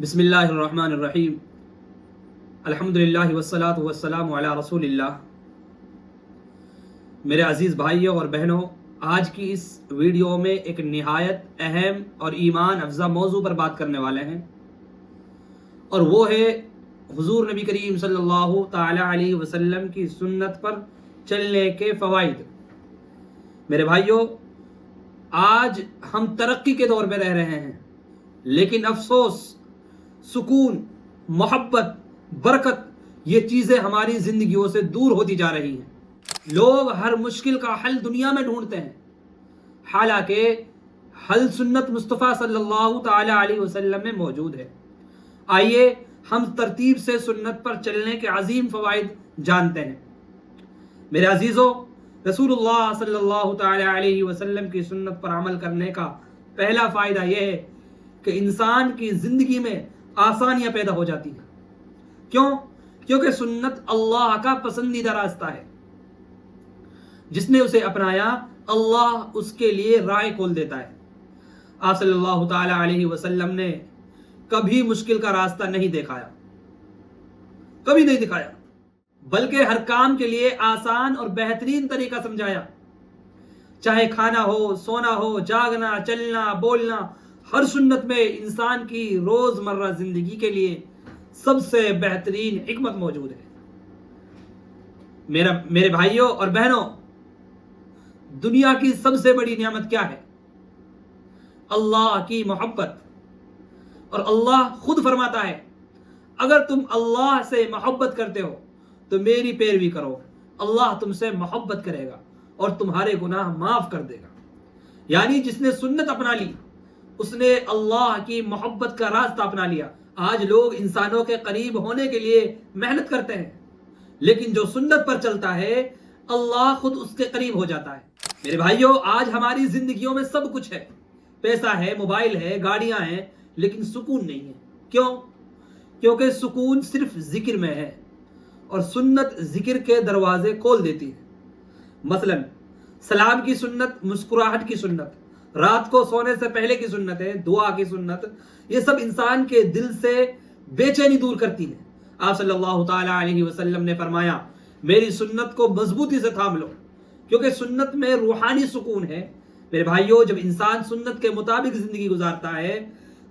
بسم اللہ الرحمن الرحیم الحمدللہ والصلاة والسلام علی رسول اللہ۔ میرے عزیز بھائیوں اور بہنوں، آج کی اس ویڈیو میں ایک نہایت اہم اور ایمان افزا موضوع پر بات کرنے والے ہیں، اور وہ ہے حضور نبی کریم صلی اللہ تعالی علیہ وسلم کی سنت پر چلنے کے فوائد۔ میرے بھائیوں، آج ہم ترقی کے دور میں رہ رہے ہیں، لیکن افسوس، سکون، محبت، برکت، یہ چیزیں ہماری زندگیوں سے دور ہوتی جا رہی ہیں۔ لوگ ہر مشکل کا حل دنیا میں ڈھونڈتے ہیں، حالانکہ حل سنت مصطفیٰ صلی اللہ تعالی علیہ وسلم میں موجود ہے۔ آئیے ہم ترتیب سے سنت پر چلنے کے عظیم فوائد جانتے ہیں۔ میرے عزیزوں، رسول اللہ صلی اللہ تعالی علیہ وسلم کی سنت پر عمل کرنے کا پہلا فائدہ یہ ہے کہ انسان کی زندگی میں آسانیاں پیدا ہو جاتی ہیں۔ کیوں؟ کیونکہ سنت اللہ کا پسندیدہ راستہ ہے۔ جس نے اسے اپنایا، اللہ اس کے لیے راہ کھول دیتا ہے۔ آپ صلی اللہ تعالی علیہ وسلم نے کبھی مشکل کا راستہ نہیں دکھایا، کبھی نہیں دکھایا، بلکہ ہر کام کے لیے آسان اور بہترین طریقہ سمجھایا۔ چاہے کھانا ہو، سونا ہو، جاگنا، چلنا، بولنا، ہر سنت میں انسان کی روزمرہ زندگی کے لیے سب سے بہترین حکمت موجود ہے۔ میرے بھائیوں اور بہنوں، دنیا کی سب سے بڑی نعمت کیا ہے؟ اللہ کی محبت۔ اور اللہ خود فرماتا ہے، اگر تم اللہ سے محبت کرتے ہو تو میری پیروی کرو، اللہ تم سے محبت کرے گا اور تمہارے گناہ معاف کر دے گا۔ یعنی جس نے سنت اپنا لی، اس نے اللہ کی محبت کا راستہ اپنا لیا۔ آج لوگ انسانوں کے قریب ہونے کے لیے محنت کرتے ہیں، لیکن جو سنت پر چلتا ہے، اللہ خود اس کے قریب ہو جاتا ہے۔ میرے بھائیوں، آج ہماری زندگیوں میں سب کچھ ہے، پیسہ ہے، موبائل ہے، گاڑیاں ہیں، لیکن سکون نہیں ہے۔ کیوں؟ کیونکہ سکون صرف ذکر میں ہے، اور سنت ذکر کے دروازے کھول دیتی ہے۔ مثلا سلام کی سنت، مسکراہٹ کی سنت، رات کو سونے سے پہلے کی سنت ہے، دعا کی سنت، یہ سب انسان کے دل سے بے چینی دور کرتی ہے۔ آپ صلی اللہ تعالی علیہ وسلم نے فرمایا، میری سنت کو مضبوطی سے تھام لو، کیونکہ سنت میں روحانی سکون ہے۔ میرے بھائیوں، جب انسان سنت کے مطابق زندگی گزارتا ہے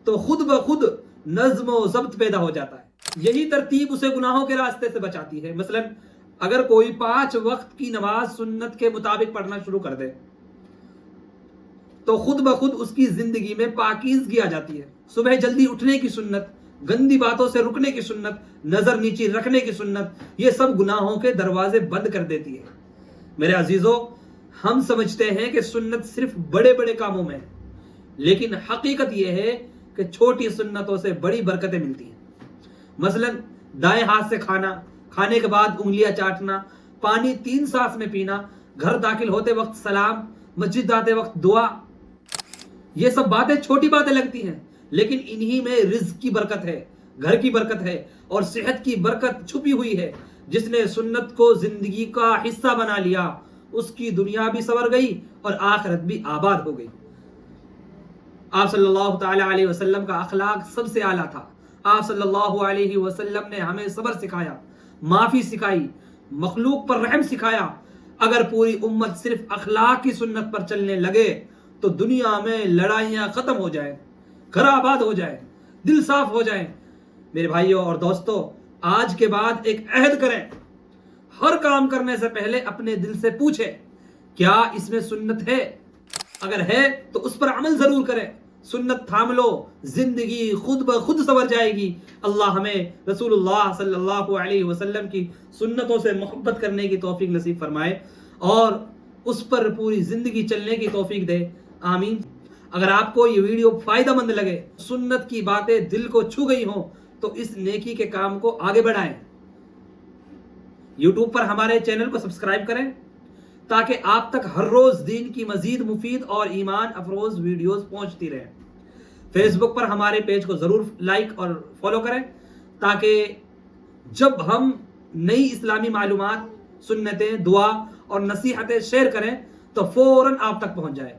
تو خود بخود نظم و ضبط پیدا ہو جاتا ہے۔ یہی ترتیب اسے گناہوں کے راستے سے بچاتی ہے۔ مثلا اگر کوئی 5 وقت کی نماز سنت کے مطابق پڑھنا شروع کر دے تو خود بخود اس کی زندگی میں پاکیزگی آ جاتی ہے۔ صبح جلدی اٹھنے کی سنت، گندی باتوں سے رکنے کی سنت، نظر نیچی رکھنے کی سنت، یہ سب گناہوں کے دروازے بند کر دیتی ہے۔ میرے عزیزوں، ہم سمجھتے ہیں کہ سنت صرف بڑے بڑے کاموں میں ہے، لیکن حقیقت یہ ہے کہ چھوٹی سنتوں سے بڑی برکتیں ملتی ہیں۔ مثلا دائیں ہاتھ سے کھانا، کھانے کے بعد انگلیاں چاٹنا، پانی 3 سانس میں پینا، گھر داخل ہوتے وقت سلام، مسجد آتے وقت دعا، یہ سب باتیں چھوٹی باتیں لگتی ہیں، لیکن انہی میں رزق کی برکت ہے، گھر کی برکت ہے، اور صحت کی برکت چھپی ہوئی ہے۔ جس نے سنت کو زندگی کا حصہ بنا لیا، اس کی دنیا بھی سنور گئی اور آخرت بھی آباد ہو گئی۔ آپ صلی اللہ تعالی علیہ وسلم کا اخلاق سب سے اعلیٰ تھا۔ آپ صلی اللہ علیہ وسلم نے ہمیں صبر سکھایا، معافی سکھائی، مخلوق پر رحم سکھایا۔ اگر پوری امت صرف اخلاق کی سنت پر چلنے لگے تو دنیا میں لڑائیاں ختم ہو جائیں، گھر آباد ہو جائیں، دل صاف ہو جائیں۔ میرے بھائیوں اور دوستوں، آج کے بعد ایک عہد کریں، ہر کام کرنے سے پہلے اپنے دل سے پوچھیں، کیا اس میں سنت ہے؟ اگر ہے تو اس پر عمل ضرور کریں۔ سنت تھام لو، زندگی خود بخود سنور جائے گی۔ اللہ ہمیں رسول اللہ صلی اللہ علیہ وسلم کی سنتوں سے محبت کرنے کی توفیق نصیب فرمائے اور اس پر پوری زندگی چلنے کی توفیق دے، آمین۔ اگر آپ کو یہ ویڈیو فائدہ مند لگے، سنت کی باتیں دل کو چھو گئی ہوں، تو اس نیکی کے کام کو آگے بڑھائیں۔ یوٹیوب پر ہمارے چینل کو سبسکرائب کریں تاکہ آپ تک ہر روز دین کی مزید مفید اور ایمان افروز ویڈیوز پہنچتی رہیں۔ فیس بک پر ہمارے پیج کو ضرور لائک اور فالو کریں تاکہ جب ہم نئی اسلامی معلومات، سنتیں، دعا اور نصیحتیں شیئر کریں تو فوراً آپ تک پہنچ جائے۔